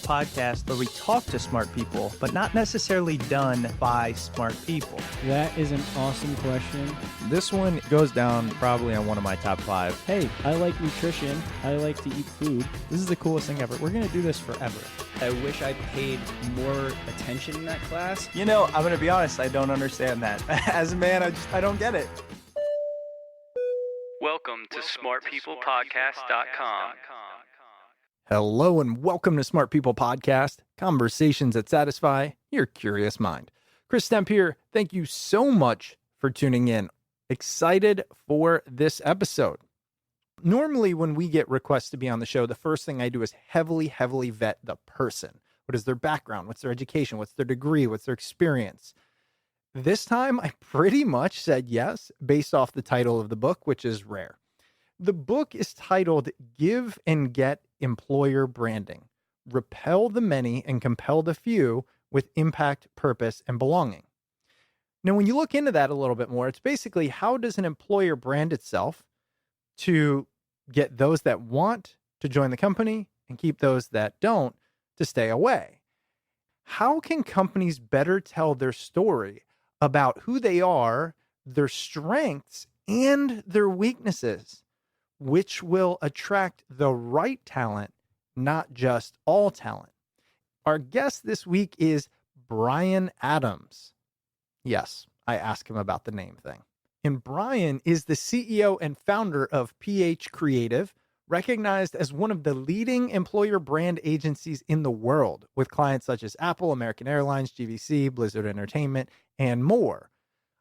podcast where we talk to smart people, but not necessarily done by smart people? That is an awesome question. This one goes down probably on one of my top 5. Hey, I like nutrition. I like to eat food. This is the coolest thing ever. We're going to do this forever. I wish I paid more attention in that class. You know, I'm going to be honest, I don't understand that. As a man, I don't get it. Welcome to smartpeoplepodcast.com. Hello and welcome to Smart People Podcast, conversations that satisfy your curious mind. Chris Stemp here. Thank you so much for tuning in. Excited for this episode. Normally, when we get requests to be on the show, the first thing I do is heavily vet the person. What is their background? What's their education? What's their degree? What's their experience? This time, I pretty much said yes, based off the title of the book, which is rare. The book is titled Give and Get Employer Branding, Repel the Many and Compel the Few with Impact, Purpose, and Belonging. Now, when you look into that a little bit more, it's basically how does an employer brand itself to get those that want to join the company and keep those that don't to stay away? How can companies better tell their story about who they are, their strengths, and their weaknesses, which will attract the right talent, not just all talent? Our guest this week is Bryan Adams. Yes, I asked him about the name thing. And Bryan is the CEO and founder of PH Creative, recognized as one of the leading employer brand agencies in the world, with clients such as Apple, American Airlines, GVC, Blizzard Entertainment, and more.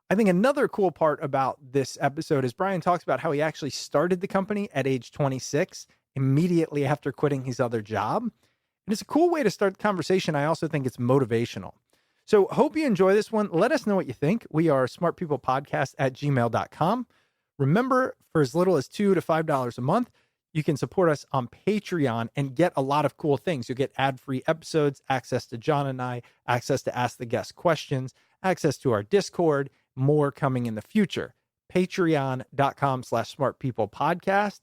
I think another cool part about this episode is Bryan talks about how he actually started the company at age 26, immediately after quitting his other job. And it's a cool way to start the conversation. I also think it's motivational. So hope you enjoy this one. Let us know what you think. We are smartpeoplepodcast@gmail.com. Remember, for as little as $2 to $5 a month, you can support us on Patreon and get a lot of cool things. You'll get ad-free episodes, access to John and I, access to Ask the Guest questions, access to our Discord, more coming in the future. Patreon.com/smartpeoplepodcast.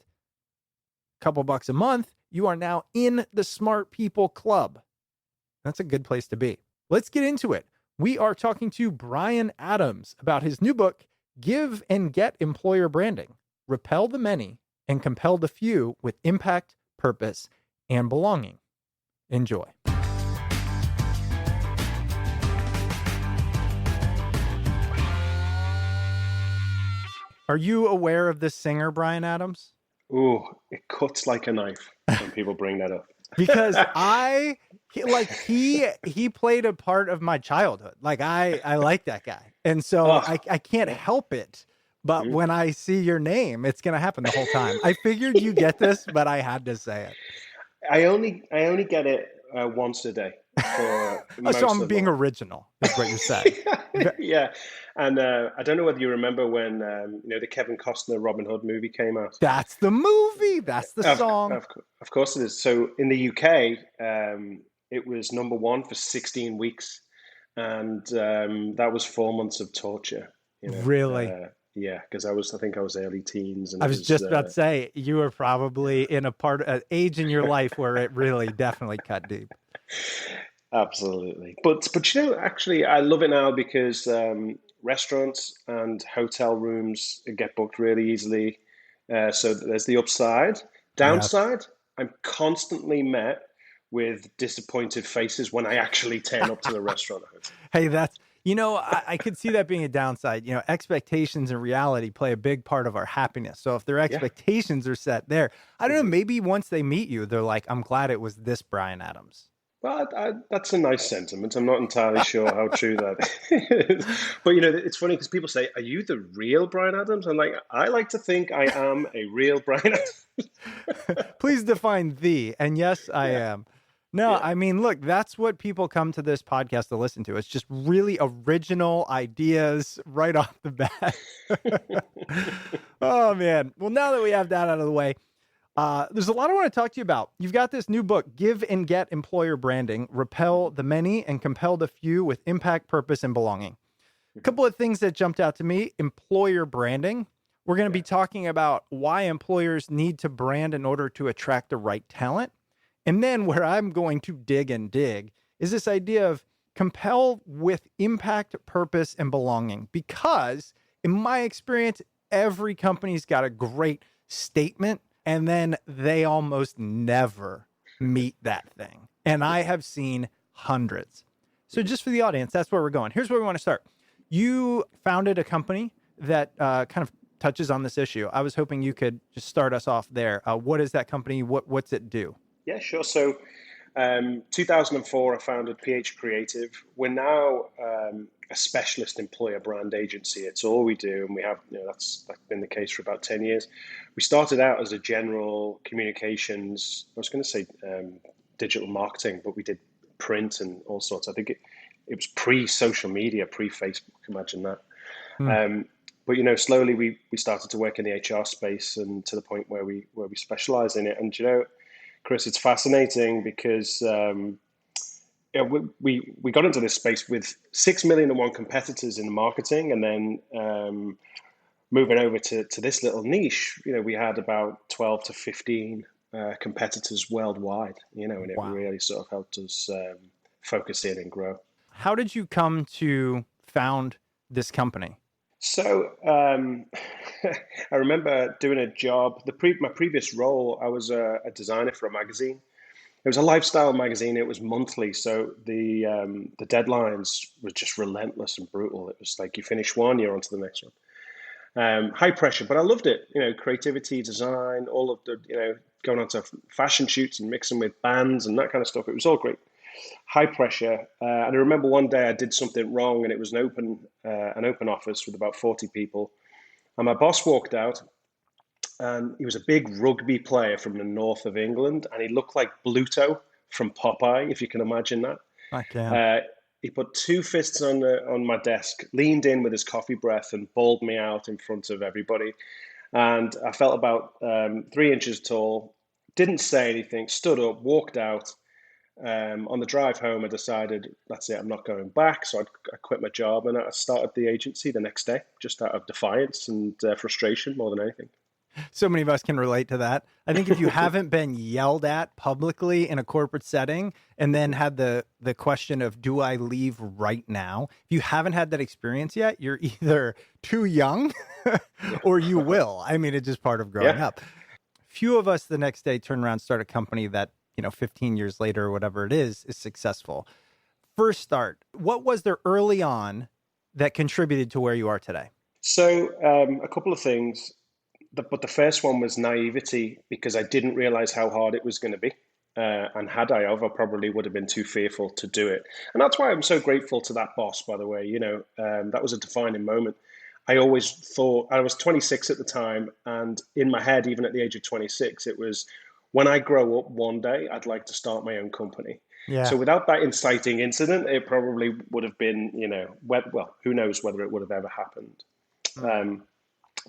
Couple bucks a month. You are now in the Smart People Club. That's a good place to be. Let's get into it. We are talking to Bryan Adams about his new book, Give and Get Employer Branding, Repel the Many and Compel the Few with Impact, Purpose, and Belonging. Enjoy. Are you aware of this singer, Bryan Adams? Ooh, it cuts like a knife when people bring that up. Because he played a part of my childhood. Like I like that guy. And so I can't help it. But when I see your name, it's going to happen the whole time. I figured you get this, but I had to say it. I only get it once a day. So I'm being original, is what you're saying. Yeah. And I don't know whether you remember when the Kevin Costner Robin Hood movie came out. That's the movie. That's the song. Of course it is. So in the UK, it was number 1 for 16 weeks. And that was 4 months of torture. Really? Yeah, because I think I was early teens. And I was just about to say, you were probably in an age in your life where it really definitely cut deep. Absolutely. But actually, I love it now because restaurants and hotel rooms get booked really easily. So there's the upside. Downside, yes. I'm constantly met with disappointed faces when I actually turn up to the restaurant. Hey, I could see that being a downside. Expectations and reality play a big part of our happiness. So if their expectations are set there, I don't know, maybe once they meet you, they're like, I'm glad it was this Bryan Adams. Well, that's a nice sentiment. I'm not entirely sure how true that is. But, it's funny because people say, are you the real Bryan Adams? I'm like, I like to think I am a real Bryan Adams. Please define the. And yes, I am. No, I mean, look, that's what people come to this podcast to listen to. It's just really original ideas right off the bat. Oh, man. Well, now that we have that out of the way, there's a lot I want to talk to you about. You've got this new book, Give and Get Employer Branding, Repel the Many and Compel the Few with Impact, Purpose, and Belonging. A couple of things that jumped out to me. Employer branding. We're going to be talking about why employers need to brand in order to attract the right talent. And then where I'm going to dig and dig is this idea of compel with impact, purpose, and belonging. Because in my experience, every company's got a great statement, and then they almost never meet that thing. And I have seen hundreds. So just for the audience, that's where we're going. Here's where we want to start. You founded a company that kind of touches on this issue. I was hoping you could just start us off there. What is that company? What's it do? Yeah, sure. So 2004, I founded PH Creative. We're now a specialist employer brand agency. It's all we do, and we have, that's been the case for about 10 years. We started out as a general communications, I was going to say digital marketing, but we did print and all sorts. I think it was pre-social media, pre-Facebook, imagine that. But slowly we started to work in the HR space, and to the point where we specialize in it. And Chris, it's fascinating because we got into this space with 6 million and one competitors in marketing, and then moving over to this little niche, we had about 12 to 15 competitors worldwide, and it Wow. really sort of helped us focus in and grow. How did you come to found this company? So I remember doing a job. My previous role, I was a designer for a magazine. It was a lifestyle magazine. It was monthly, so the deadlines were just relentless and brutal. It was like you finish one, you're on to the next one. High pressure, but I loved it. Creativity, design, all of the going on to fashion shoots and mixing with bands and that kind of stuff. It was all great. High pressure. And I remember one day I did something wrong, and it was an open office with about 40 people. And my boss walked out, and he was a big rugby player from the north of England, and he looked like Bluto from Popeye, if you can imagine that. I can. He put two fists on my desk, leaned in with his coffee breath, and bawled me out in front of everybody. And I felt about 3 inches tall, didn't say anything, stood up, walked out. On the drive home, I decided, that's it, I'm not going back. So I quit my job, and I started the agency the next day, just out of defiance and frustration more than anything. So many of us can relate to that. I think if you haven't been yelled at publicly in a corporate setting and then had the question of, do I leave right now? If you haven't had that experience yet, you're either too young or you will. I mean, it's just part of growing up. Few of us the next day turn around and start a company that, 15 years later or whatever it is successful. First start, what was there early on that contributed to where you are today? So a couple of things. But the first one was naivety, because I didn't realize how hard it was going to be. And had I probably would have been too fearful to do it. And that's why I'm so grateful to that boss, by the way. That was a defining moment. I always thought, I was 26 at the time, and in my head, even at the age of 26, it was, when I grow up one day, I'd like to start my own company. Yeah. So without that inciting incident, it probably would have been, well, who knows whether it would have ever happened.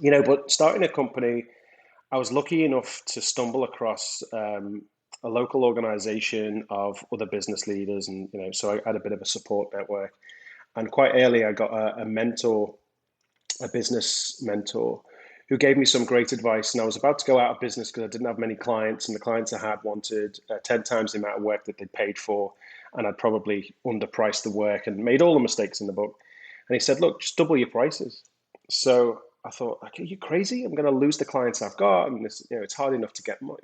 But starting a company, I was lucky enough to stumble across a local organization of other business leaders. And, so I had a bit of a support network. And quite early, I got a mentor, a business mentor, who gave me some great advice. And I was about to go out of business because I didn't have many clients. And the clients I had wanted 10 times the amount of work that they paid for. And I'd probably underpriced the work and made all the mistakes in the book. And he said, look, just double your prices. So I thought, like, are you crazy? I'm going to lose the clients I've got, and this, it's hard enough to get more,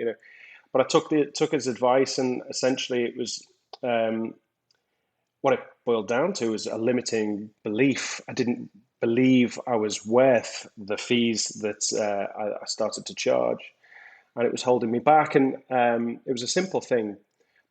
But I took his advice, and essentially it was what it boiled down to was a limiting belief. I didn't believe I was worth the fees that I started to charge, and it was holding me back. And it was a simple thing,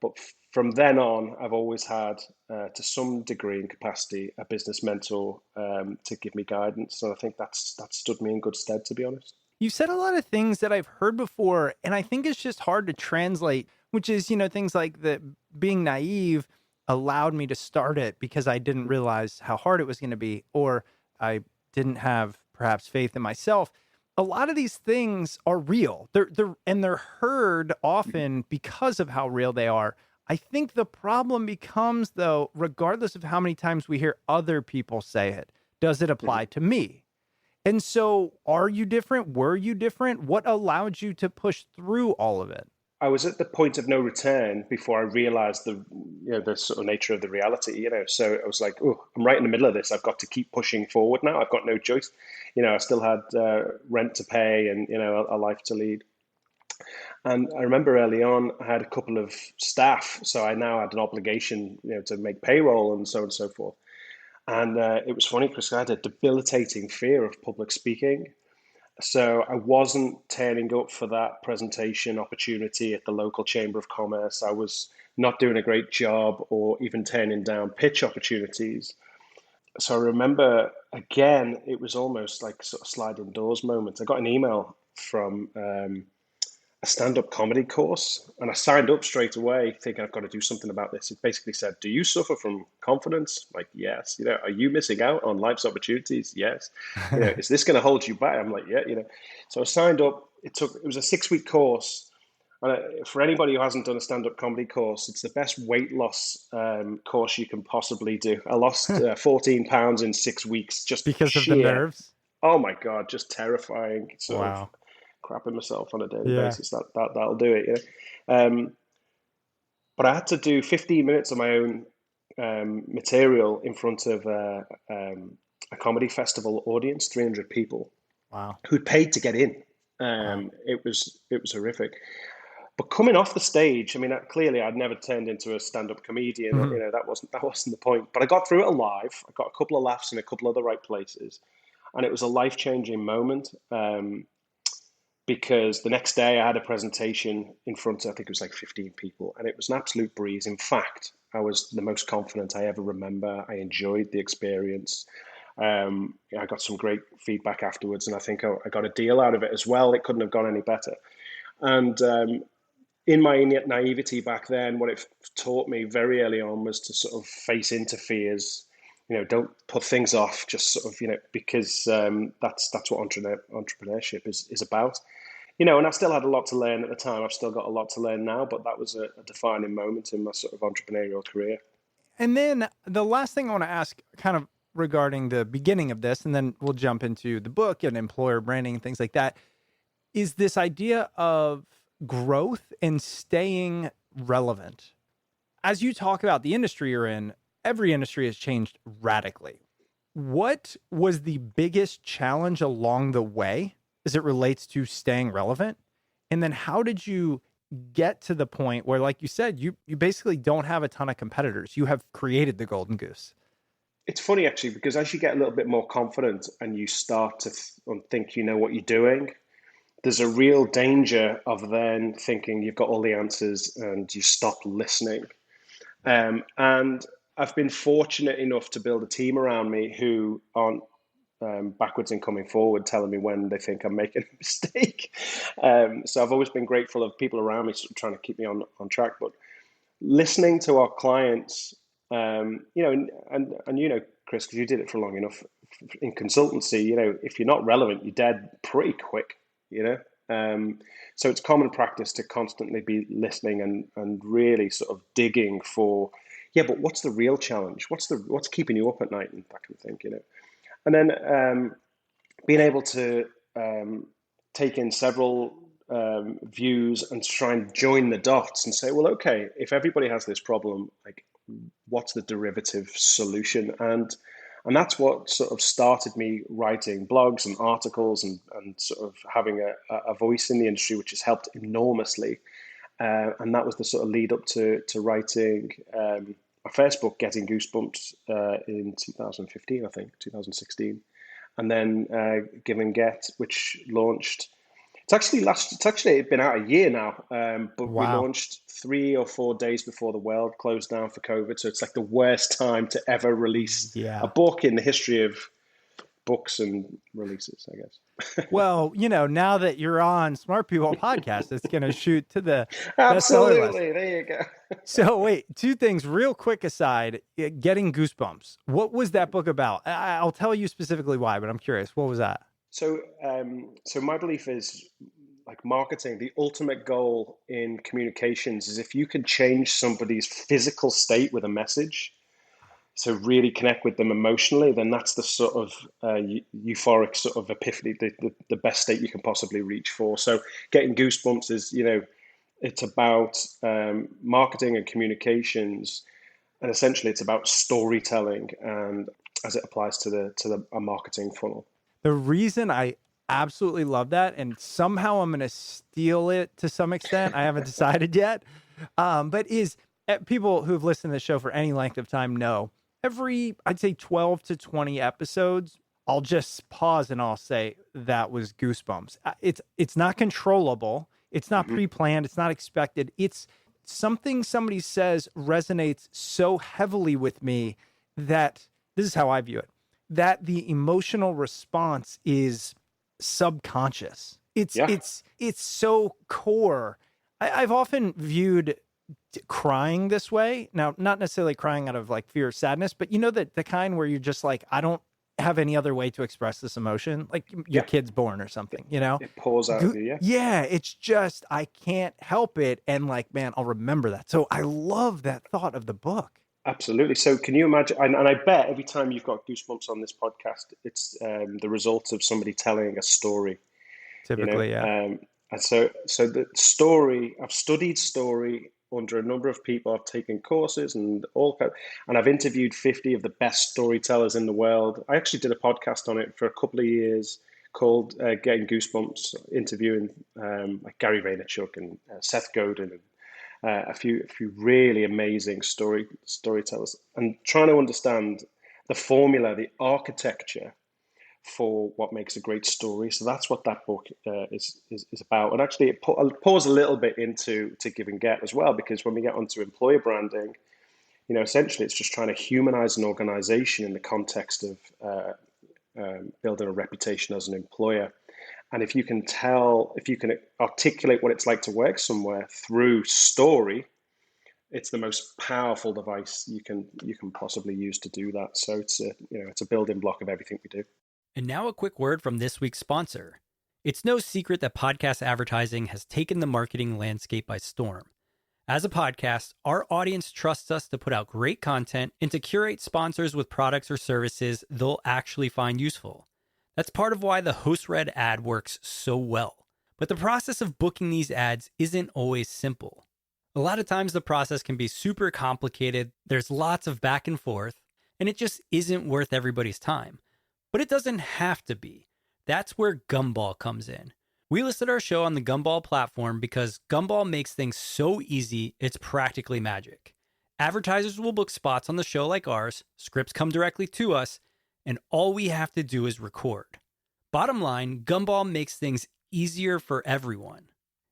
but from then on, I've always had, to some degree and capacity, a business mentor to give me guidance. So I think that stood me in good stead, to be honest. You said a lot of things that I've heard before, and I think it's just hard to translate, which is, things like that being naive allowed me to start it because I didn't realize how hard it was going to be, or I didn't have perhaps faith in myself. A lot of these things are real. They're heard often because of how real they are. I think the problem becomes, though, regardless of how many times we hear other people say it, does it apply to me? And so are you different? Were you different? What allowed you to push through all of it? I was at the point of no return before I realized the sort of nature of the reality, So I was like, oh, I'm right in the middle of this. I've got to keep pushing forward now. I've got no choice. I still had rent to pay and, a life to lead. And I remember early on, I had a couple of staff, so I now had an obligation, to make payroll and so on and so forth. And it was funny because I had a debilitating fear of public speaking. So I wasn't turning up for that presentation opportunity at the local Chamber of Commerce. I was not doing a great job or even turning down pitch opportunities. So I remember, again, it was almost like sort of sliding doors moment. I got an email from a stand-up comedy course, and I signed up straight away thinking I've got to do something about this. It basically said, do you suffer from confidence? Like, yes. Are you missing out on life's opportunities? Yes. Is this going to hold you back? I'm like, yeah. So I signed up. It was a 6-week course. And for anybody who hasn't done a stand-up comedy course, it's the best weight loss course you can possibly do. I lost 14 pounds in 6 weeks, just Because of the sheer, nerves? oh my God, just terrifying sort of Wow. crapping myself on a daily Yeah. basis. That'll do it. But I had to do 15 minutes of my own material in front of a comedy festival audience, 300 people Wow. who'd paid to get in. Wow. It was horrific. But coming off the stage, I mean, clearly I'd never turned into a stand-up comedian. Mhm. That wasn't the point. But I got through it alive. I got a couple of laughs in a couple of the right places, and it was a life-changing moment. Because the next day I had a presentation in front of, I think it was like 15 people, and it was an absolute breeze. In fact, I was the most confident I ever remember. I enjoyed the experience. I got some great feedback afterwards, and I think I got a deal out of it as well. It couldn't have gone any better. And in my naivety back then, what it taught me very early on was to sort of face into fears. Don't put things off. Just sort of, because that's what entrepreneurship is about. And I still had a lot to learn at the time. I've still got a lot to learn now, but that was a defining moment in my sort of entrepreneurial career. And then the last thing I want to ask, kind of regarding the beginning of this, and then we'll jump into the book and employer branding and things like that, is this idea of growth and staying relevant. As you talk about the industry you're in, every industry has changed radically. What was the biggest challenge along the way as it relates to staying relevant? And then how did you get to the point where, like you said, you basically don't have a ton of competitors? You have created the golden goose. It's funny actually, because as you get a little bit more confident and you start to think you know what you're doing, there's a real danger of then thinking you've got all the answers and you stop listening. And I've been fortunate enough to build a team around me who aren't backwards and coming forward, telling me when they think I'm making a mistake. So I've always been grateful of people around me sort of trying to keep me on track. But listening to our clients, and Chris, because you did it for long enough in consultancy, if you're not relevant, you're dead pretty quick, so it's common practice to constantly be listening and really sort of digging for, yeah, but what's the real challenge? What's keeping you up at night and that kind of thing, and then being able to take in several views and try and join the dots and say, well, okay, if everybody has this problem, like, what's the derivative solution? And that's what sort of started me writing blogs and articles and sort of having a voice in the industry, which has helped enormously. And that was the sort of lead up to writing my first book, Getting Goosebumps, in 2015, I think, 2016. And then Give and Get, which launched. It's actually been out a year now, but we Wow. launched 3 or 4 days before the world closed down for COVID. So it's like the worst time to ever release a Yeah. book in the history of books and releases, I guess. Well, now that you're on Smart People Podcast, it's going to shoot to the bestseller list. Absolutely. There you go. So wait, two things real quick aside, Getting Goosebumps. What was that book about? I'll tell you specifically why, but I'm curious. What was that? So my belief is, like, marketing, the ultimate goal in communications is if you can change somebody's physical state with a message, so really connect with them emotionally, then that's the sort of euphoric sort of epiphany, the best state you can possibly reach for. So getting goosebumps is, It's about marketing and communications, and essentially it's about storytelling and as it applies to a marketing funnel. The reason I absolutely love that, and somehow I'm going to steal it to some extent, I haven't decided yet, but is people who've listened to the show for any length of time know every, I'd say 12 to 20 episodes, I'll just pause and I'll say that was goosebumps. It's not controllable. It's not pre-planned. It's not expected. It's something somebody says resonates so heavily with me that this is how I view it, that the emotional response is subconscious. Yeah. It's so core. I've often viewed crying this way. Now, not necessarily crying out of like fear or sadness, but you know, that the kind where you're just like, I don't have any other way to express this emotion, like your kid's born or something, you know? It pours out of you, yeah. Yeah, it's just, I can't help it. And like, man, I'll remember that. So I love that thought of the book. Absolutely. So can you imagine, and I bet every time you've got goosebumps on this podcast, it's the result of somebody telling a story. Typically, yeah. And so the story, I've studied story under a number of people. I've taken courses and and I've interviewed 50 of the best storytellers in the world. I actually did a podcast on it for a couple of years called Getting Goosebumps, interviewing like Gary Vaynerchuk and Seth Godin and a few really amazing storytellers, and trying to understand the formula, the architecture for what makes a great story. So that's what that book is about. And actually, it pours a little bit into to give and get as well, because when we get onto employer branding, you know, essentially it's just trying to humanize an organization in the context of building a reputation as an employer. And if you can articulate what it's like to work somewhere through story, it's the most powerful device you can possibly use to do that. So it's a building block of everything we do. And now a quick word from this week's sponsor. It's no secret that podcast advertising has taken the marketing landscape by storm. As a podcast, our audience trusts us to put out great content and to curate sponsors with products or services they'll actually find useful. That's part of why the host-read ad works so well. But the process of booking these ads isn't always simple. A lot of times the process can be super complicated, there's lots of back and forth, and it just isn't worth everybody's time. But it doesn't have to be. That's where Gumball comes in. We listed our show on the Gumball platform because Gumball makes things so easy, it's practically magic. Advertisers will book spots on the show like ours, scripts come directly to us, and all we have to do is record. Bottom line, Gumball makes things easier for everyone.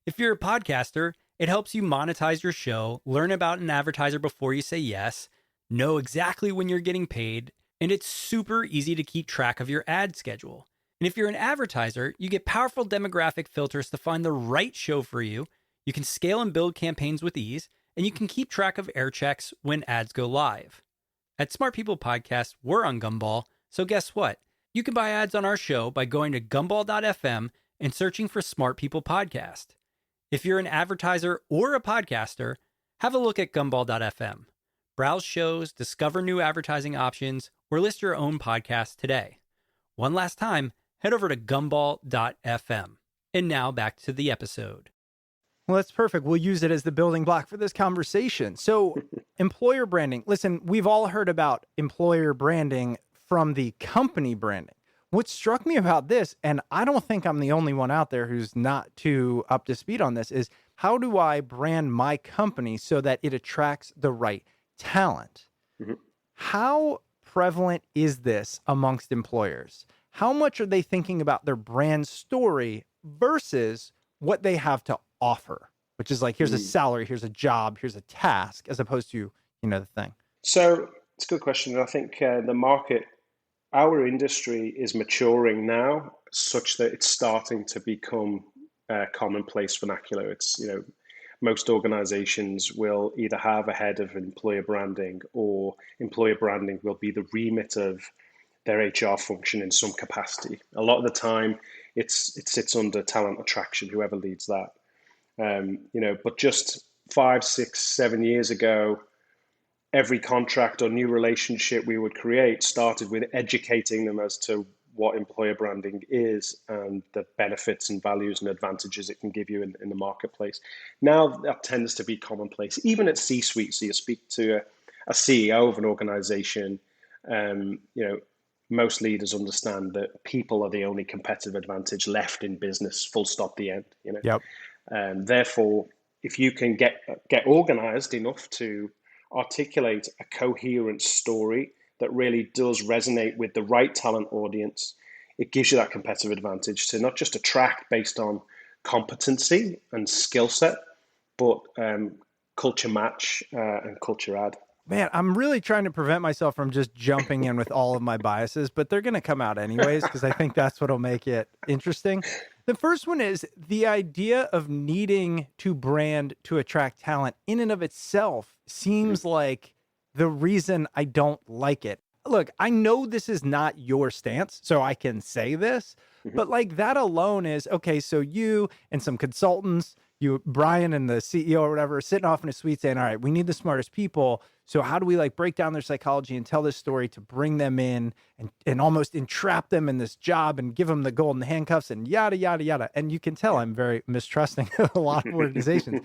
If you're a podcaster, it helps you monetize your show, learn about an advertiser before you say yes, know exactly when you're getting paid, and it's super easy to keep track of your ad schedule. And if you're an advertiser, you get powerful demographic filters to find the right show for you. You can scale and build campaigns with ease, and you can keep track of air checks when ads go live. At Smart People Podcast, we're on Gumball, so guess what? You can buy ads on our show by going to gumball.fm and searching for Smart People Podcast. If you're an advertiser or a podcaster, have a look at gumball.fm. Browse shows, discover new advertising options, or list your own podcast today. One last time, head over to gumball.fm. And now back to the episode. Well, that's perfect. We'll use it as the building block for this conversation. So, employer branding. Listen, we've all heard about employer branding from the company branding. What struck me about this, and I don't think I'm the only one out there who's not too up to speed on this, is how do I brand my company so that it attracts the right talent? Mm-hmm. How prevalent is this amongst employers? How much are they thinking about their brand story versus what they have to offer, which is like, here's a salary, here's a job, here's a task, as opposed to, the thing? So it's a good question. And I think the market, our industry is maturing now such that it's starting to become commonplace vernacular. It's, most organizations will either have a head of employer branding, or employer branding will be the remit of their HR function in some capacity. A lot of the time it sits under talent attraction, whoever leads that. But just 5, 6, 7 years ago, every contract or new relationship we would create started with educating them as to what employer branding is and the benefits and values and advantages it can give you in the marketplace. Now that tends to be commonplace, even at C-suite. So you speak to a CEO of an organization, most leaders understand that people are the only competitive advantage left in business, full stop, the end. Yep. Therefore, if you can get organized enough to articulate a coherent story that really does resonate with the right talent audience, it gives you that competitive advantage to not just attract based on competency and skill set, but culture match and culture add. Man, I'm really trying to prevent myself from just jumping in with all of my biases, but they're going to come out anyways, because I think that's what'll make it interesting. The first one is the idea of needing to brand to attract talent in and of itself seems like the reason I don't like it. Look, I know this is not your stance, so I can say this, but like that alone is, okay, so you and some consultants, Bryan and the CEO or whatever, are sitting off in a suite saying, all right, we need the smartest people. So how do we like break down their psychology and tell this story to bring them in and almost entrap them in this job and give them the golden handcuffs and yada, yada, yada. And you can tell I'm very mistrusting of a lot of organizations.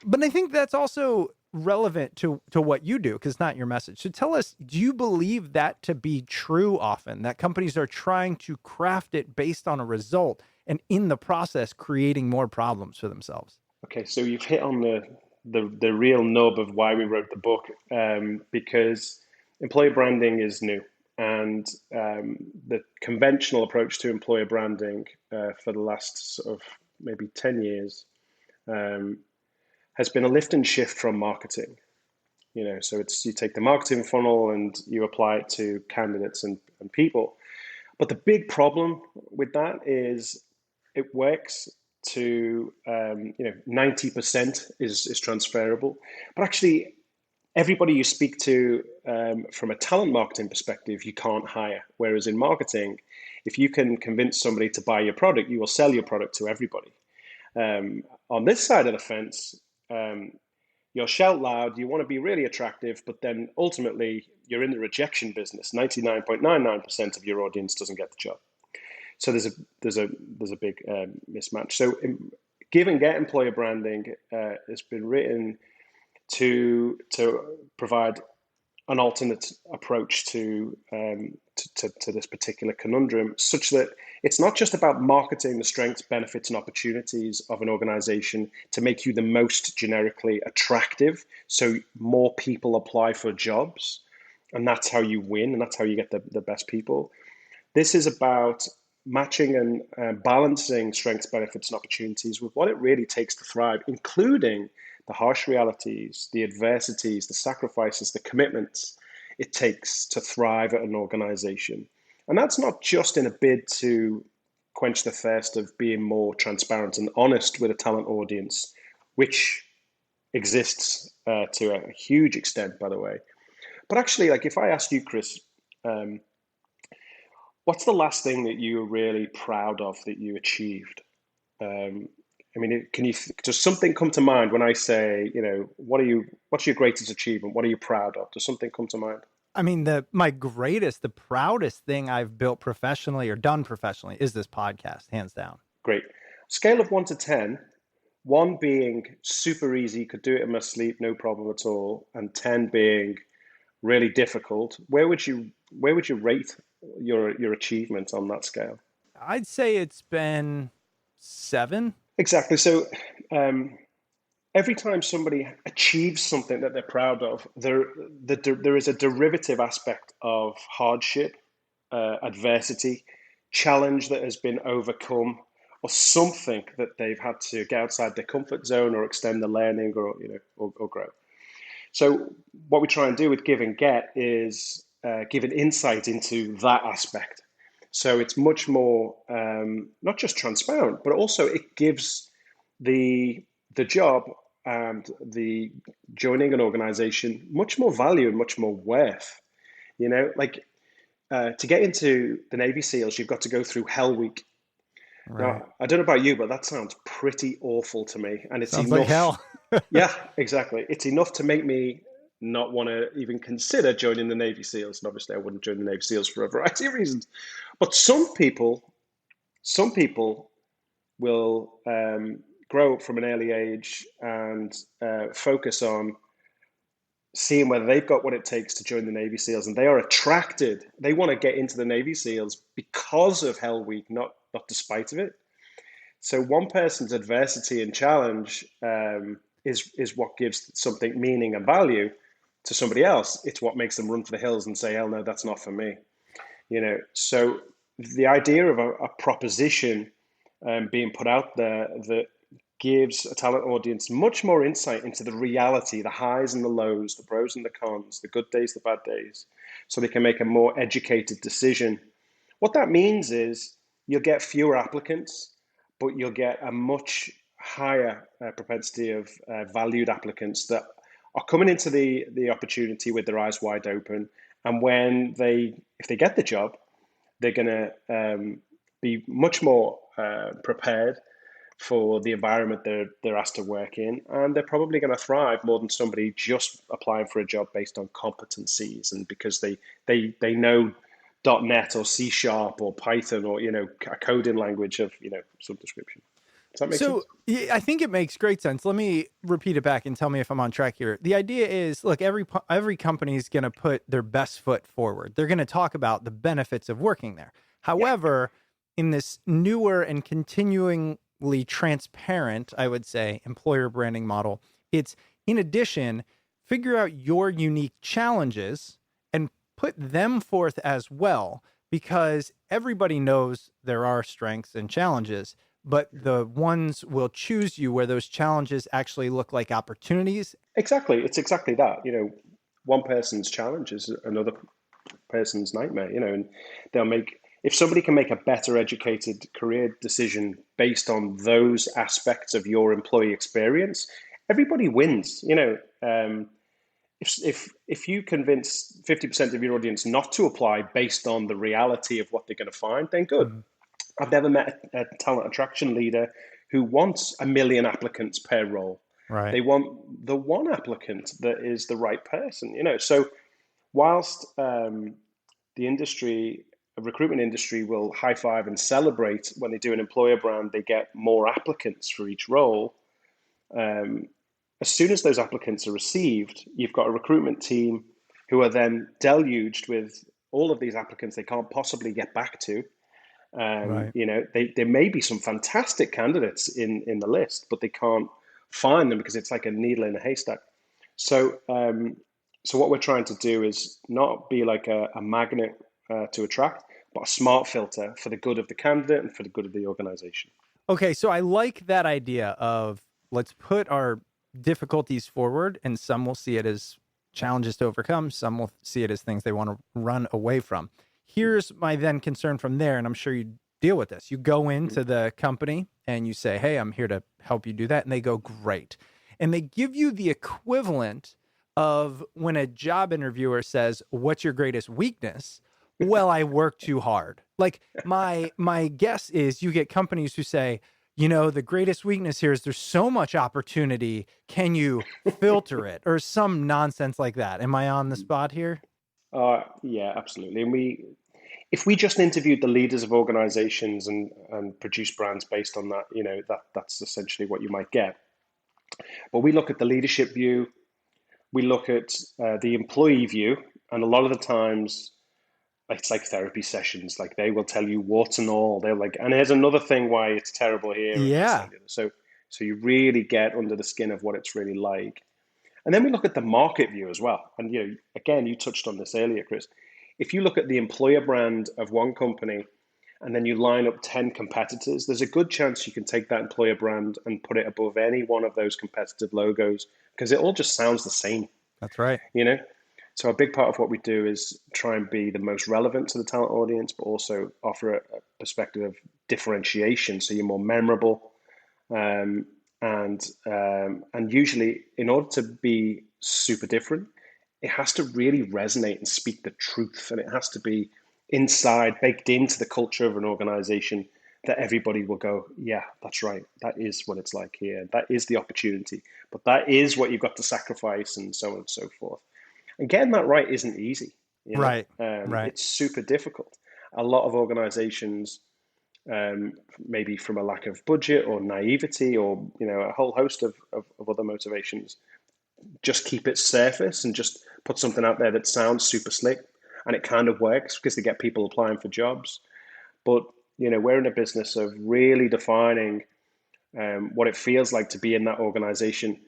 But I think that's also relevant to what you do, because it's not your message. So tell us, do you believe that to be true often, that companies are trying to craft it based on a result and in the process creating more problems for themselves? Okay, so you've hit on the real nub of why we wrote the book, because employer branding is new. And the conventional approach to employer branding for the last sort of maybe 10 years has been a lift and shift from marketing. So you take the marketing funnel and you apply it to candidates and people. But the big problem with that is it works to 90% is transferable, but actually everybody you speak to from a talent marketing perspective, you can't hire. Whereas in marketing, if you can convince somebody to buy your product, you will sell your product to everybody. On this side of the fence, you'll shout loud, you want to be really attractive, but then ultimately you're in the rejection business. 99.99% of your audience doesn't get the job. So there's a big mismatch. So Give and Get employer branding has been written to provide an alternate approach to this particular conundrum, such that it's not just about marketing the strengths, benefits, and opportunities of an organization to make you the most generically attractive, so more people apply for jobs, and that's how you win, and that's how you get the best people. This is about matching and balancing strengths, benefits, and opportunities with what it really takes to thrive, including the harsh realities, the adversities, the sacrifices, the commitments it takes to thrive at an organization. And that's not just in a bid to quench the thirst of being more transparent and honest with a talent audience, which exists to a huge extent, by the way. But actually, like if I asked you, Chris, what's the last thing that you were really proud of that you achieved? Does something come to mind when I say, what's your greatest achievement? What are you proud of? Does something come to mind? I mean, the proudest thing I've built professionally or done professionally is this podcast, hands down. Great. Scale of 1 to 10, 1 being super easy, could do it in my sleep, no problem at all, and 10 being really difficult. Where would you rate your achievement on that scale? I'd say it's been 7. Exactly. So every time somebody achieves something that they're proud of, there is a derivative aspect of hardship, adversity, challenge that has been overcome, or something that they've had to get outside their comfort zone or extend the learning or grow. So what we try and do with Give and Get is give an insight into that aspect. So it's much more not just transparent, but also it gives the job and the joining an organization much more value and much more worth. To get into the Navy SEALs, you've got to go through Hell Week. Right. Now, I don't know about you, but that sounds pretty awful to me. And it's Sounds enough. like hell. Yeah, exactly. It's enough to make me not want to even consider joining the Navy SEALs. And obviously I wouldn't join the Navy SEALs for a variety of reasons. But some people will grow up from an early age and focus on seeing whether they've got what it takes to join the Navy SEALs, and they are attracted. They want to get into the Navy SEALs because of Hell Week, not despite of it. So one person's adversity and challenge is what gives something meaning and value. To somebody else, it's what makes them run for the hills and say, "Hell no, that's not for me." So the idea of a proposition being put out there that gives a talent audience much more insight into the reality, the highs and the lows, the pros and the cons, the good days, the bad days, so they can make a more educated decision. What that means is you'll get fewer applicants, but you'll get a much higher propensity of valued applicants that are coming into the opportunity with their eyes wide open. And if they get the job, they're going to be much more prepared for the environment they're asked to work in, and they're probably going to thrive more than somebody just applying for a job based on competencies and because they know .NET or C# or Python or a coding language of some description. Does that make sense? So I think it makes great sense. Let me repeat it back and tell me if I'm on track here. The idea is, look, every company is going to put their best foot forward. They're going to talk about the benefits of working there. However, in this newer and continuingly transparent, I would say, employer branding model, it's in addition, figure out your unique challenges and put them forth as well, because everybody knows there are strengths and challenges, but the ones will choose you where those challenges actually look like opportunities. Exactly. It's exactly that. One person's challenge is another person's nightmare, and if somebody can make a better educated career decision based on those aspects of your employee experience, everybody wins. If you convince 50% of your audience not to apply based on the reality of what they're going to find, then good. Mm-hmm. I've never met a talent attraction leader who wants 1 million applicants per role. Right. They want the one applicant that is the right person. So whilst the recruitment industry will high five and celebrate when they do an employer brand, they get more applicants for each role. As soon as those applicants are received, you've got a recruitment team who are then deluged with all of these applicants they can't possibly get back to. Right. There may be some fantastic candidates in the list, but they can't find them because it's like a needle in a haystack. So what we're trying to do is not be like a magnet to attract, but a smart filter for the good of the candidate and for the good of the organization. Okay, so I like that idea of let's put our difficulties forward, and some will see it as challenges to overcome, some will see it as things they want to run away from. Here's my then concern from there, and I'm sure you deal with this. You go into the company and you say, "Hey, I'm here to help you do that," and they go, "Great." And they give you the equivalent of when a job interviewer says, "What's your greatest weakness?" Well, I work too hard. Like my guess is you get companies who say, the greatest weakness here is there's so much opportunity. Can you filter it? Or some nonsense like that. Am I on the spot here? Yeah, absolutely. And if we just interviewed the leaders of organizations and produced brands based on that, that's essentially what you might get. But we look at the leadership view, we look at the employee view, and a lot of the times it's like therapy sessions. Like they will tell you warts and all. They're like, and here's another thing why it's terrible here. Yeah. So you really get under the skin of what it's really like. And then we look at the market view as well. And again, you touched on this earlier, Chris. If you look at the employer brand of one company and then you line up 10 competitors, there's a good chance you can take that employer brand and put it above any one of those competitive logos because it all just sounds the same. That's right. So a big part of what we do is try and be the most relevant to the talent audience, but also offer a perspective of differentiation. So you're more memorable. And usually in order to be super different, it has to really resonate and speak the truth. And it has to be inside, baked into the culture of an organization that everybody will go, yeah, that's right. That is what it's like here. That is the opportunity. But that is what you've got to sacrifice and so on and so forth. And getting that right isn't easy. Right. It's super difficult. A lot of organizations, maybe from a lack of budget or naivety or a whole host of other motivations, just keep it surface and just put something out there that sounds super slick, and it kind of works because they get people applying for jobs. But we're in a business of really defining what it feels like to be in that organization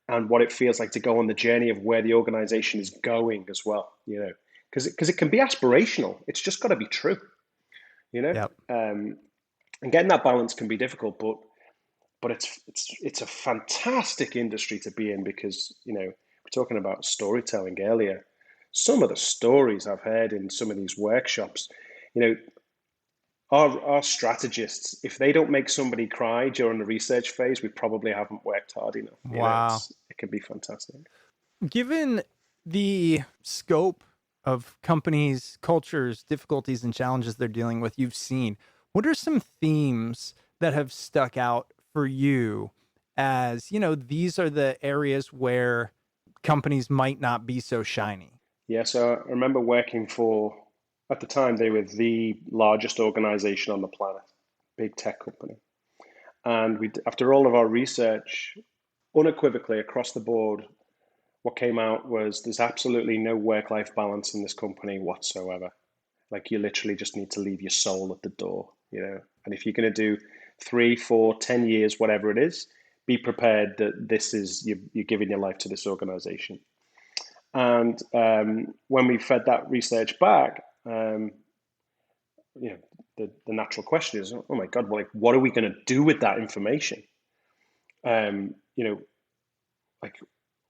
and what it feels like to go on the journey of where the organization is going as well. Because it can be aspirational. It's just got to be true. Yep. And getting that balance can be difficult, but it's a fantastic industry to be in because we're talking about storytelling earlier. Some of the stories I've heard in some of these workshops, our strategists, if they don't make somebody cry during the research phase, we probably haven't worked hard enough. Wow. It can be fantastic. Given the scope of companies, cultures, difficulties, and challenges they're dealing with, you've seen, what are some themes that have stuck out for you as, these are the areas where companies might not be so shiny? Yeah, so I remember working for, at the time, they were the largest organization on the planet, big tech company. And after all of our research, unequivocally across the board, what came out was there's absolutely no work-life balance in this company whatsoever. Like you literally just need to leave your soul at the door, And if you're going to do 3, 4, 10 years, whatever it is, be prepared that this is you're giving your life to this organization. And when we fed that research back, the natural question is, oh my God, well, what are we going to do with that information?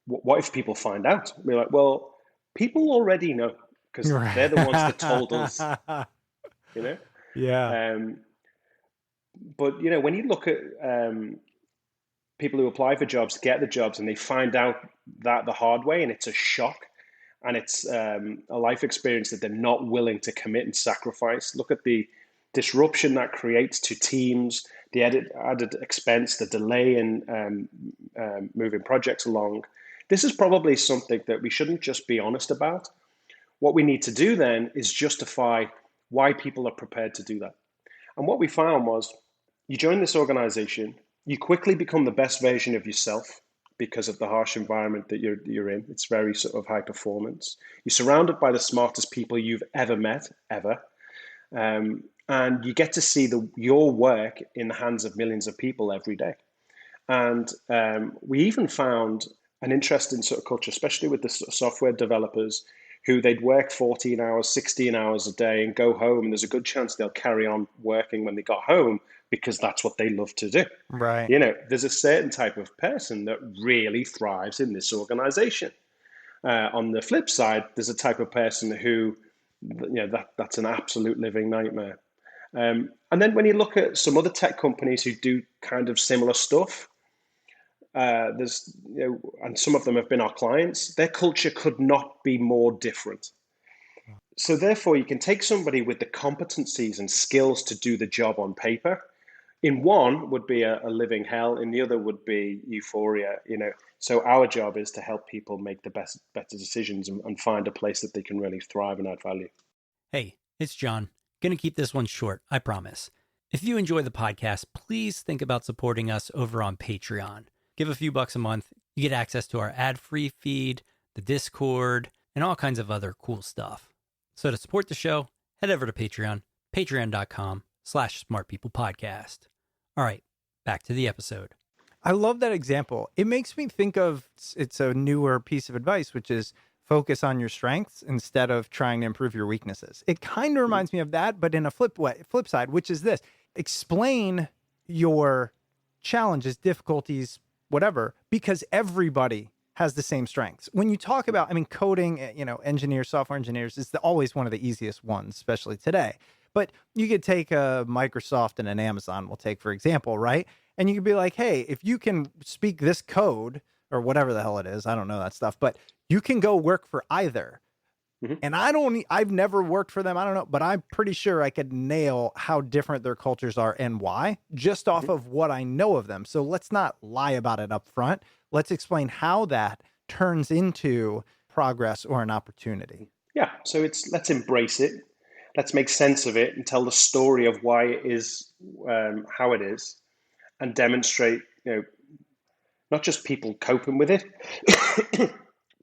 What if people find out? We're like, well, people already know because they're the ones that told us, Yeah. But when you look at people who apply for jobs, get the jobs, and they find out that the hard way, and it's a shock, and it's a life experience that they're not willing to commit and sacrifice. Look at the disruption that creates to teams, the added expense, the delay in moving projects along. This is probably something that we shouldn't just be honest about. What we need to do then is justify why people are prepared to do that. And what we found was you join this organization, you quickly become the best version of yourself because of the harsh environment that you're in. It's very sort of high performance. You're surrounded by the smartest people you've ever met, ever. And you get to see your work in the hands of millions of people every day. And we even found an interesting sort of culture, especially with the software developers, who they'd work 14 hours, 16 hours a day and go home. And there's a good chance they'll carry on working when they got home because that's what they love to do. Right. There's a certain type of person that really thrives in this organization. On the flip side, there's a type of person who, that's an absolute living nightmare. And then when you look at some other tech companies who do kind of similar stuff, there's, and some of them have been our clients, their culture could not be more different. So therefore, you can take somebody with the competencies and skills to do the job on paper. In one would be a living hell, in the other would be euphoria, So our job is to help people make the better decisions and find a place that they can really thrive and add value. Hey, it's John. Gonna keep this one short, I promise. If you enjoy the podcast, please think about supporting us over on Patreon. Give a few bucks a month. You get access to our ad-free feed, the Discord, and all kinds of other cool stuff. So to support the show, head over to Patreon, patreon.com/smartpeoplepodcast. All right, back to the episode. I love that example. It makes me think of, it's a newer piece of advice, which is focus on your strengths instead of trying to improve your weaknesses. It kind of reminds me of that, but in a flip side, which is this: explain your challenges, difficulties, whatever, because everybody has the same strengths. When you talk about, coding, engineers, software engineers is always one of the easiest ones, especially today. But you could take a Microsoft and an Amazon, we'll take for example, right? And you could be like, hey, if you can speak this code or whatever the hell it is, I don't know that stuff, but you can go work for either. Mm-hmm. And I've never worked for them. I don't know, but I'm pretty sure I could nail how different their cultures are and why just off of what I know of them. So let's not lie about it up front. Let's explain how that turns into progress or an opportunity. Yeah, so let's embrace it, let's make sense of it, and tell the story of why it is how it is, and demonstrate, not just people coping with it,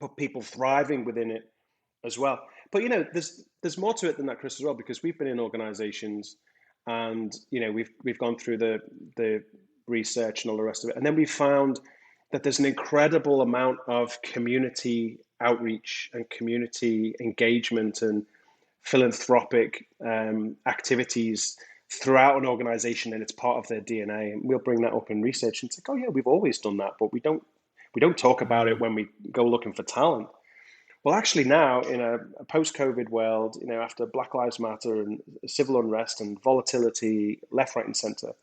but people thriving within it as well. But there's more to it than that, Chris, as well, because we've been in organisations, and we've gone through the research and all the rest of it, and then we found that there's an incredible amount of community outreach and community engagement and philanthropic activities throughout an organization, and it's part of their DNA. And we'll bring that up in research, and it's like, oh yeah, we've always done that, but we don't talk about it when we go looking for talent. Well, actually, now in a post-COVID world, after Black Lives Matter and civil unrest and volatility, left, right, and center,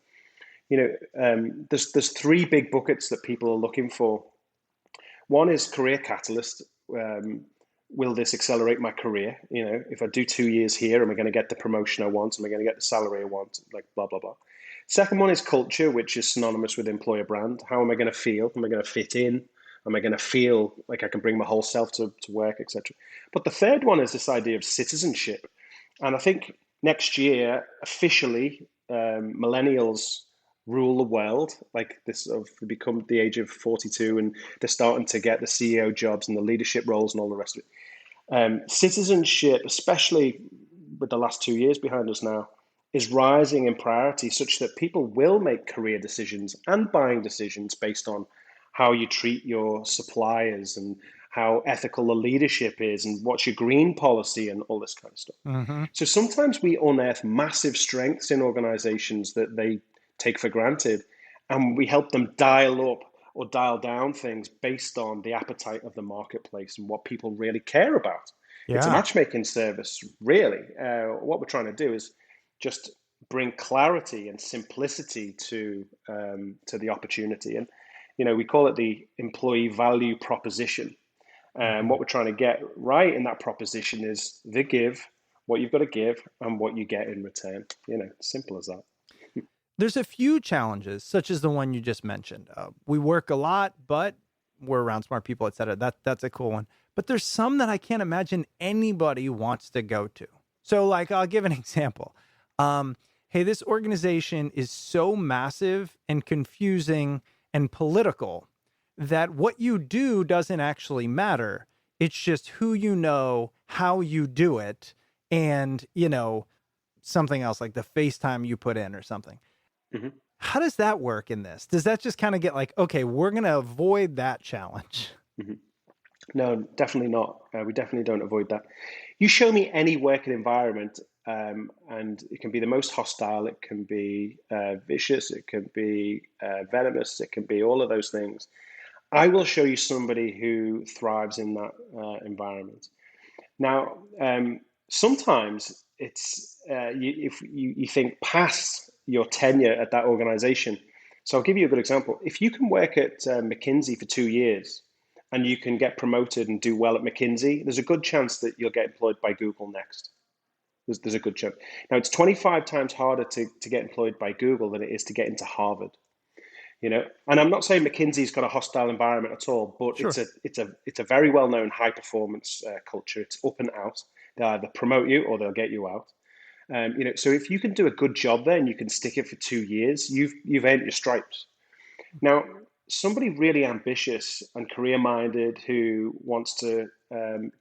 there's three big buckets that people are looking for. One is career catalyst. Will this accelerate my career? If I do 2 years here, am I going to get the promotion I want? Am I going to get the salary I want? Like blah, blah, blah. Second one is culture, which is synonymous with employer brand. How am I going to feel? Am I going to fit in? Am I going to feel like I can bring my whole self to work, etc.? But the third one is this idea of citizenship. And I think next year, officially, millennials rule the world. Like this have become the age of 42, and they're starting to get the CEO jobs and the leadership roles and all the rest of it. Citizenship, especially with the last 2 years behind us now, is rising in priority, such that people will make career decisions and buying decisions based on how you treat your suppliers and how ethical the leadership is and what's your green policy and all this kind of stuff. Mm-hmm. So sometimes we unearth massive strengths in organizations that they take for granted, and we help them dial up or dial down things based on the appetite of the marketplace and what people really care about. Yeah. It's a matchmaking service, really. What we're trying to do is just bring clarity and simplicity to the opportunity. And we call it the employee value proposition. And what we're trying to get right in that proposition is the give, what you've got to give, and what you get in return. Simple as that. There's a few challenges, such as the one you just mentioned. We work a lot, but we're around smart people, et cetera. That's a cool one. But there's some that I can't imagine anybody wants to go to. So, I'll give an example. Hey, this organization is so massive and confusing and political that what you do doesn't actually matter. It's just who you know, how you do it, and, something else like the FaceTime you put in or something. Mm-hmm. How does that work in this? Does that just kind of get okay, we're going to avoid that challenge? Mm-hmm. No, definitely not. We definitely don't avoid that. You show me any working environment, and it can be the most hostile, it can be vicious, it can be venomous, it can be all of those things. I will show you somebody who thrives in that environment. Now, sometimes it's if you think past your tenure at that organization. So I'll give you a good example. If you can work at McKinsey for 2 years and you can get promoted and do well at McKinsey, there's a good chance that you'll get employed by Google next. There's a good chance. Now, it's 25 times harder to get employed by Google than it is to get into Harvard. And I'm not saying McKinsey's got a hostile environment at all, but sure. It's a very well-known high performance culture. It's up and out. They either promote you or they'll get you out. So if you can do a good job there and you can stick it for 2 years, you've earned your stripes. Now, somebody really ambitious and career-minded who wants to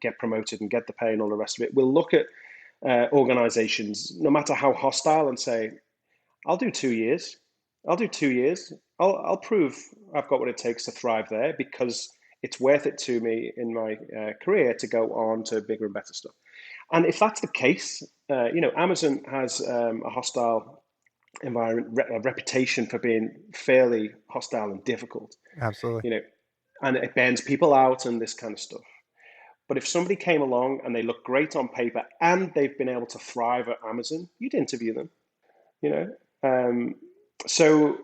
get promoted and get the pay and all the rest of it will look at organizations, no matter how hostile, and say, I'll do 2 years. I'll prove I've got what it takes to thrive there, because it's worth it to me in my career to go on to bigger and better stuff. And if that's the case, Amazon has a hostile environment, a reputation for being fairly hostile and difficult. Absolutely. And it burns people out and this kind of stuff. But if somebody came along and they look great on paper and they've been able to thrive at Amazon, you'd interview them. So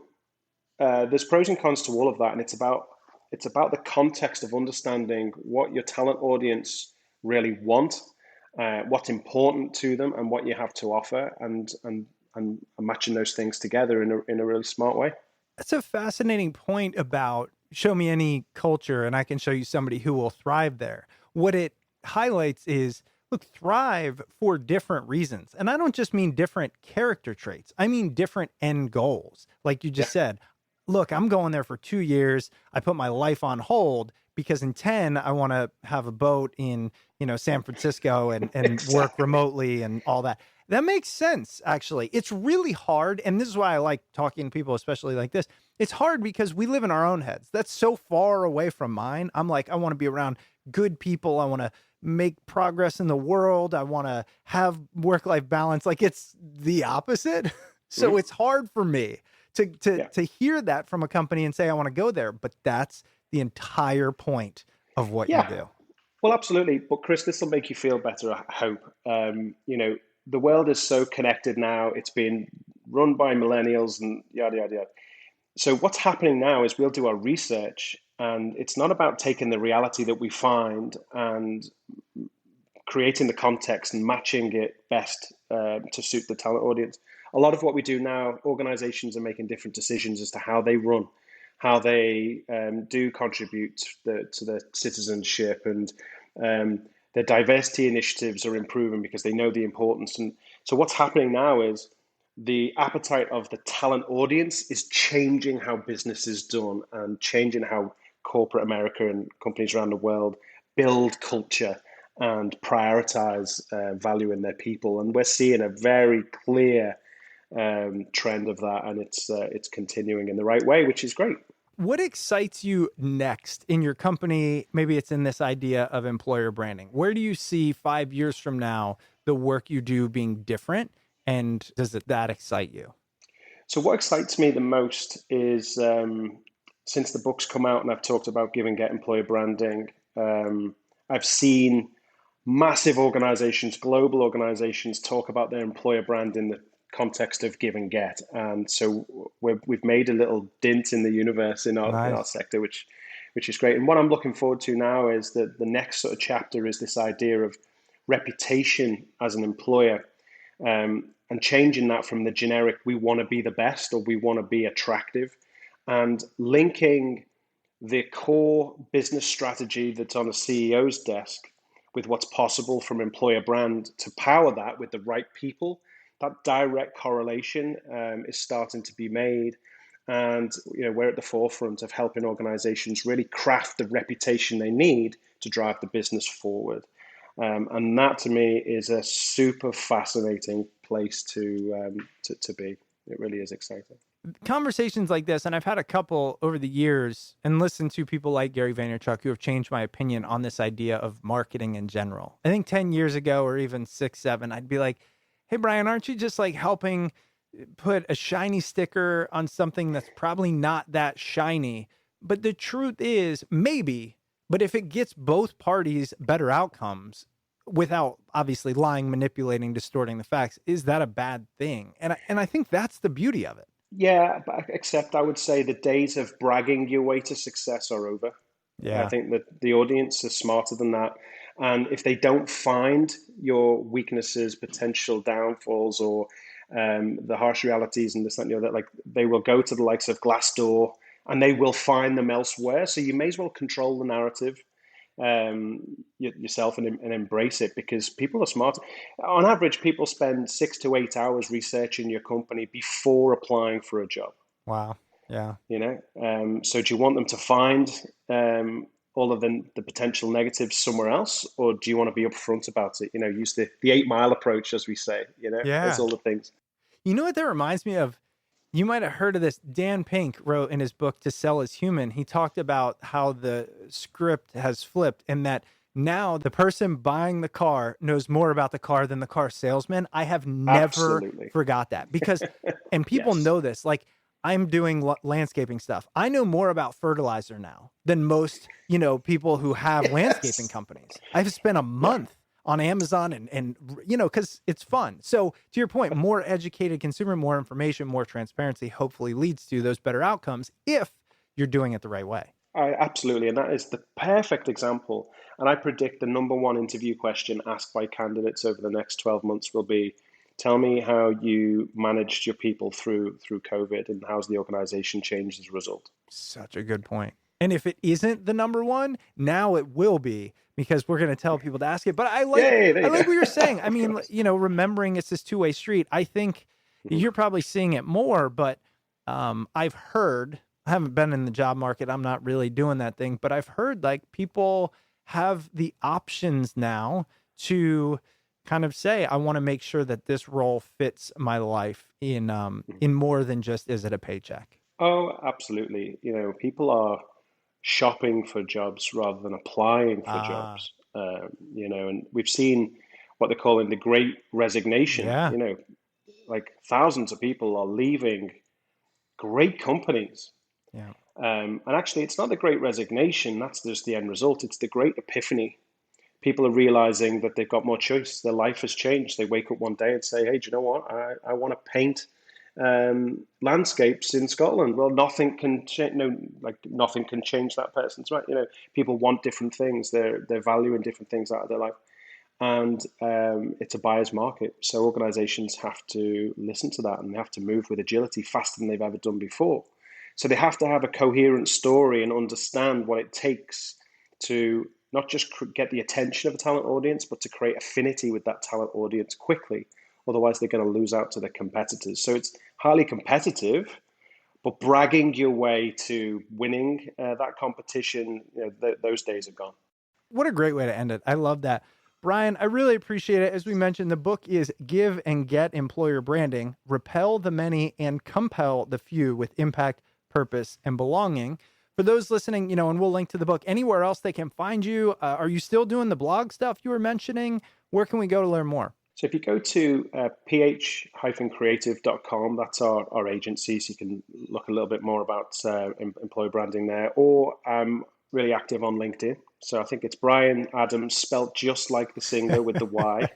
there's pros and cons to all of that, and it's about the context of understanding what your talent audience really want, what's important to them, and what you have to offer, and matching those things together in a really smart way. That's a fascinating point about show me any culture and I can show you somebody who will thrive there. what it highlights is, look, thrive for different reasons. And I don't just mean different character traits. I mean different end goals. Like you Yeah. just said, look, I'm going there for 2 years. I put my life on hold because in 10, I want to have a boat in, San Francisco and work Exactly. remotely and all that. That makes sense, actually. It's really hard. And this is why I like talking to people, especially like this. It's hard because we live in our own heads. That's so far away from mine. I'm like, I want to be around good people. I want to make progress in the world. I want to have work-life balance. Like, it's the opposite. So Mhm. it's hard for me Yeah. to hear that from a company and say, I want to go there. But that's the entire point of what you Yeah. do. Well, absolutely. But Chris, this will make you feel better, I hope. The world is so connected now. It's been run by millennials and yada, yada, yada. So what's happening now is we'll do our research, and it's not about taking the reality that we find and creating the context and matching it best to suit the talent audience. A lot of what we do now, organizations are making different decisions as to how they run, how they do contribute to the citizenship, and their diversity initiatives are improving because they know the importance. And so what's happening now is the appetite of the talent audience is changing how business is done and changing how corporate America and companies around the world build culture and prioritize value in their people. And we're seeing a very clear trend of that, and it's continuing in the right way, which is great. What excites you next in your company? Maybe it's in this idea of employer branding. Where do you see 5 years from now the work you do being different? And that excite you? So what excites me the most is since the book's come out and I've talked about give and get employer branding, I've seen massive organizations, global organizations, talk about their employer brand in the context of give and get. And so we've made a little dent in the universe in our Nice. sector, which is great. And what I'm looking forward to now is that the next sort of chapter is this idea of reputation as an employer, and changing that from the generic we want to be the best or we want to be attractive, and linking the core business strategy that's on a CEO's desk with what's possible from employer brand to power that with the right people. That direct correlation is starting to be made. And we're at the forefront of helping organizations really craft the reputation they need to drive the business forward. And that to me is a super fascinating place to be. It really is exciting. Conversations like this, and I've had a couple over the years and listened to people like Gary Vaynerchuk who have changed my opinion on this idea of marketing in general. I think 10 years ago or even 6, 7, I'd be like, hey, Bryan, aren't you just like helping put a shiny sticker on something that's probably not that shiny? But the truth is, maybe, but if it gets both parties better outcomes without obviously lying, manipulating, distorting the facts, is that a bad thing? And I think that's the beauty of it. Yeah, but except I would say the days of bragging your way to success are over. I Yeah. think that the audience is smarter than that. And if they don't find your weaknesses, potential downfalls, or the harsh realities and this, that, and the other, like they will go to the likes of Glassdoor and they will find them elsewhere. So you may as well control the narrative yourself and embrace it, because people are smart. On average, people spend 6 to 8 hours researching your company before applying for a job. Wow. Yeah. So do you want them to find all of the potential negatives somewhere else, or do you want to be upfront about it? Use the 8 mile approach, as we say. There's Yeah. all the things. You know what that reminds me of? You might have heard of this. Dan Pink wrote in his book, To Sell is Human. He talked about how the script has flipped and that now the person buying the car knows more about the car than the car salesman. I have never Absolutely. forgot that because, and people Yes. know this, like I'm doing landscaping stuff. I know more about fertilizer now than most, people who have landscaping Yes. companies. I've spent a Yeah. month on Amazon and because it's fun. So to your point, more educated consumer, more information, more transparency hopefully leads to those better outcomes if you're doing it the right way. Absolutely, and that is the perfect example. And I predict the number one interview question asked by candidates over the next 12 months will be, tell me how you managed your people through COVID and how's the organization changed as a result. Such a good point. And if it isn't the number one, now it will be, because we're going to tell people to ask it. But I like, Yay, there I you like go. what you're saying. I Of mean, course. remembering it's this two-way street. I think you're probably seeing it more, but I've heard, I haven't been in the job market. I'm not really doing that thing, but I've heard like people have the options now to kind of say, I want to make sure that this role fits my life in more than just, is it a paycheck? Oh, absolutely. People are shopping for jobs rather than applying for Ah, jobs. And we've seen what they're calling the Great Resignation. yeah. Like thousands of people are leaving great companies. Yeah. And actually, it's not the Great Resignation. That's just the end result. It's the Great Epiphany. People are realizing that they've got more choice. Their life has changed. They wake up one day and say, "Hey, do you know what? I want to paint landscapes in Scotland." Well, nothing can change. No, like nothing can change that person's right. People want different things. They're valuing different things out of their life, and it's a buyer's market. So organizations have to listen to that, and they have to move with agility faster than they've ever done before. So they have to have a coherent story and understand what it takes to not just get the attention of a talent audience, but to create affinity with that talent audience quickly. Otherwise, they're going to lose out to their competitors. So it's highly competitive, but bragging your way to winning that competition, those days are gone. What a great way to end it. I love that. Bryan, I really appreciate it. As we mentioned, the book is Give and Get Employer Branding, Repel the Many and Compel the Few with Impact, Purpose, and Belonging. For those listening, and we'll link to the book anywhere else they can find you. Are you still doing the blog stuff you were mentioning? Where can we go to learn more? So if you go to ph-creative.com, that's our agency, so you can look a little bit more about employer branding there. Or I'm really active on LinkedIn. So I think it's Bryan Adams, spelled just like the singer with the Y,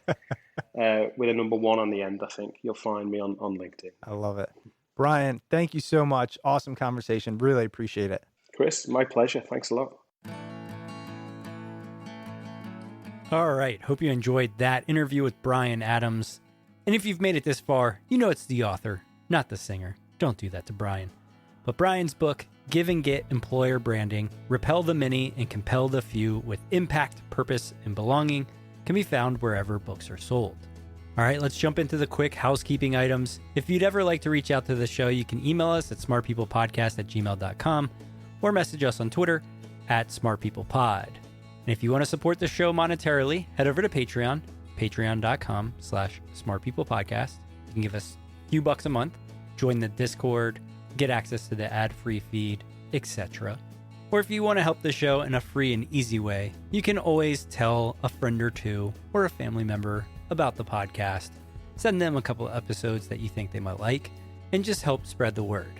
with a number 1 on the end, I think. You'll find me on LinkedIn. I love it. Bryan, thank you so much. Awesome conversation. Really appreciate it. Chris, my pleasure. Thanks a lot. All right. Hope you enjoyed that interview with Bryan Adams. And if you've made it this far, you know it's the author, not the singer. Don't do that to Bryan. But Bryan's book, Give and Get Employer Branding, Repel the Many and Compel the Few with Impact, Purpose, and Belonging, can be found wherever books are sold. All right, let's jump into the quick housekeeping items. If you'd ever like to reach out to the show, you can email us at smartpeoplepodcast@gmail.com or message us on Twitter at smartpeoplepod. And if you want to support the show monetarily, head over to Patreon, patreon.com/smartpeoplepodcast. You can give us a few bucks a month, join the Discord, get access to the ad-free feed, etc. Or if you want to help the show in a free and easy way, you can always tell a friend or two or a family member about the podcast. Send them a couple of episodes that you think they might like, and just help spread the word.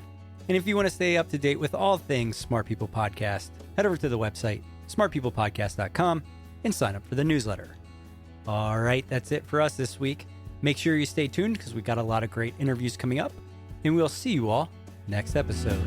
And if you want to stay up to date with all things Smart People Podcast, head over to the website, smartpeoplepodcast.com, and sign up for the newsletter. All right, that's it for us this week. Make sure you stay tuned because we got a lot of great interviews coming up, and we'll see you all next episode.